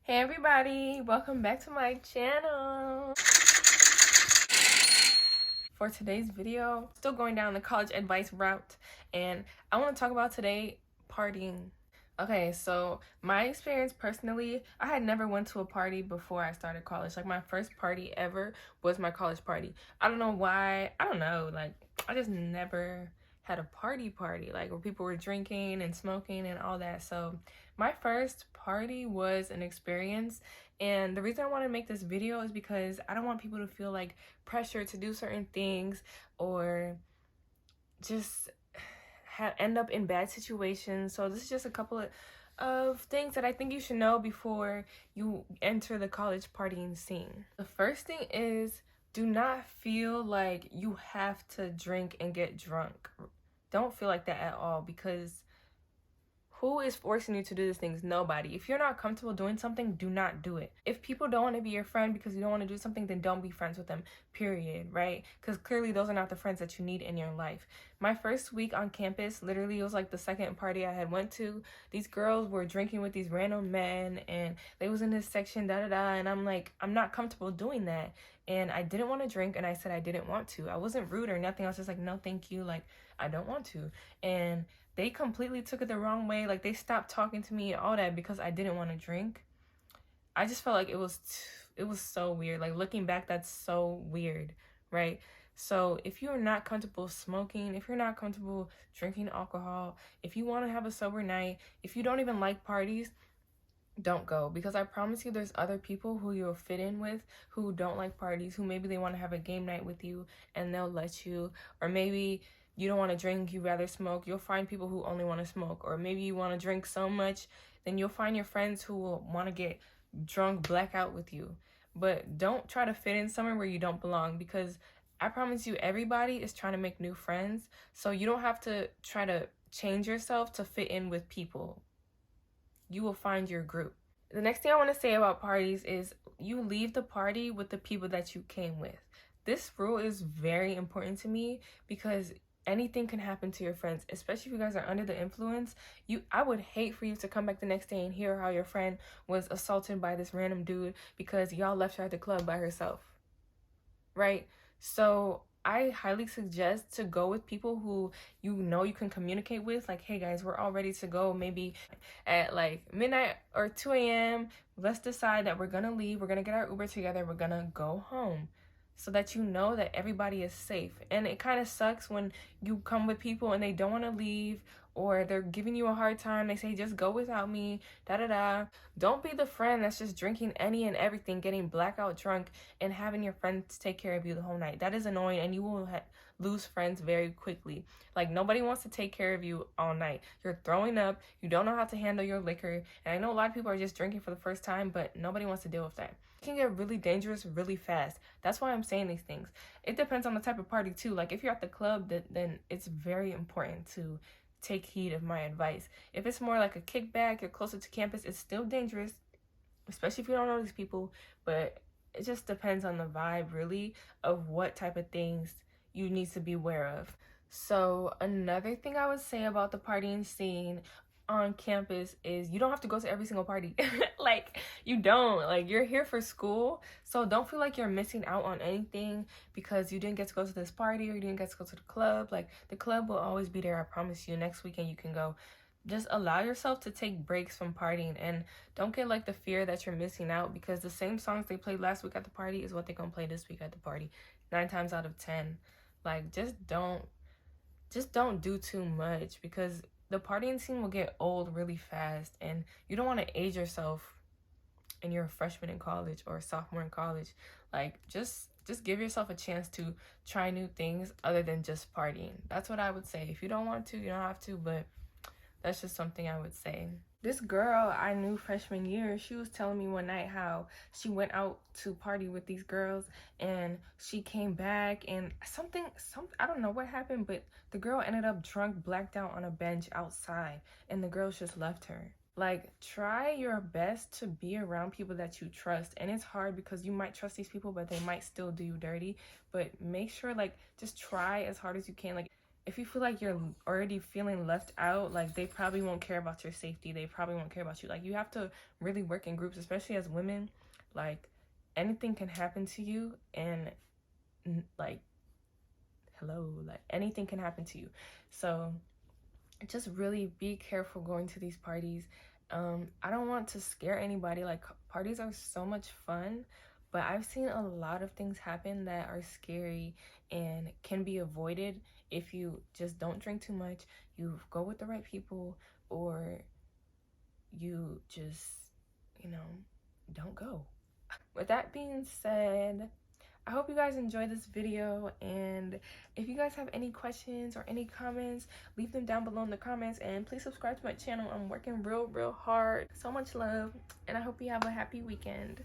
Hey everybody, welcome back to my channel. For today's video, still going down the college advice route, and I want to talk about today partying. Okay, so my experience personally, I had never went to a party before I started college. Like my first party ever was my college party. I don't know why, I don't know, like I just never had a party like where people were drinking and smoking and all that. So my first party was an experience, and the reason I want to make this video is because I don't want people to feel like pressure to do certain things or just end up in bad situations. So this is just a couple of things that I think you should know before you enter the college partying scene. The first thing is, do not feel like you have to drink and get drunk. Don't feel like that at all, because who is forcing you to do these things? Nobody. If you're not comfortable doing something, do not do it. If people don't want to be your friend because you don't want to do something, then don't be friends with them, period, right? Because clearly those are not the friends that you need in your life. My first week on campus, literally it was like the second party I had went to. These girls were drinking with these random men, and they was in this section, da-da-da, and I'm like, I'm not comfortable doing that. And I didn't want to drink, and I said I didn't want to. I wasn't rude or nothing. I was just like, no, thank you. Like, I don't want to. And they completely took it the wrong way. Like, they stopped talking to me, all that, because I didn't want to drink. I just felt like it was so weird. Like, looking back, that's so weird, right? So if you're not comfortable smoking, if you're not comfortable drinking alcohol, if you want to have a sober night, if you don't even like parties, don't go. Because I promise you, there's other people who you'll fit in with who don't like parties, who maybe they want to have a game night with you and they'll let you. Or maybe you don't want to drink, you rather smoke. You'll find people who only want to smoke. Or maybe you want to drink so much, then you'll find your friends who will want to get drunk, blackout with you. But don't try to fit in somewhere where you don't belong, because I promise you, everybody is trying to make new friends. So you don't have to try to change yourself to fit in with people. You will find your group. The next thing I want to say about parties is you leave the party with the people that you came with. This rule is very important to me because anything can happen to your friends, especially if you guys are under the influence. I would hate for you to come back the next day and hear how your friend was assaulted by this random dude because y'all left her at the club by herself, right? So I highly suggest to go with people who you know you can communicate with. Like, hey guys, we're all ready to go. Maybe at like midnight or 2 a.m. Let's decide that we're gonna leave. We're gonna get our Uber together. We're gonna go home, so that you know that everybody is safe. And it kind of sucks when you come with people and they don't want to leave, or they're giving you a hard time. They say, just go without me, da-da-da. Don't be the friend that's just drinking any and everything, getting blackout drunk, and having your friends take care of you the whole night. That is annoying, and you will lose friends very quickly. Like, nobody wants to take care of you all night. You're throwing up, you don't know how to handle your liquor, and I know a lot of people are just drinking for the first time, but nobody wants to deal with that. It can get really dangerous really fast. That's why I'm saying these things. It depends on the type of party too. Like, if you're at the club, then it's very important to take heed of my advice. If it's more like a kickback, you're closer to campus, it's still dangerous, especially if you don't know these people. But it just depends on the vibe, really, of what type of things you need to be aware of. So another thing I would say about the partying scene on campus is you don't have to go to every single party. Like, you don't. Like, you're here for school, so don't feel like you're missing out on anything because you didn't get to go to this party or you didn't get to go to the club. Like, the club will always be there, I promise you. Next weekend you can go. Just allow yourself to take breaks from partying, and don't get like the fear that you're missing out, because the same songs they played last week at the party is what they're gonna play this week at the party 9 times out of 10. Like, just don't do too much, because the partying scene will get old really fast, and you don't want to age yourself and you're a freshman in college or a sophomore in college. Like, just give yourself a chance to try new things other than just partying. That's what I would say. If you don't want to, you don't have to, but that's just something I would say. This girl I knew freshman year, she was telling me one night how she went out to party with these girls, and she came back and something I don't know what happened, but the girl ended up drunk, blacked out on a bench outside, and the girls just left her. Like, try your best to be around people that you trust. And it's hard because you might trust these people, but they might still do you dirty. But make sure, like, just try as hard as you can. Like, if you feel like you're already feeling left out, like they probably won't care about your safety. They probably won't care about you. Like you have to really work in groups, especially as women. Like anything can happen to you, and like hello, like anything can happen to you. So just really be careful going to these parties. I don't want to scare anybody. Like parties are so much fun, but I've seen a lot of things happen that are scary and can be avoided if you just don't drink too much, you go with the right people, or you just, you know, don't go. With that being said, I hope you guys enjoyed this video, and if you guys have any questions or any comments, leave them down below in the comments, and please subscribe to my channel. I'm working real hard. So much love, and I hope you have a happy weekend.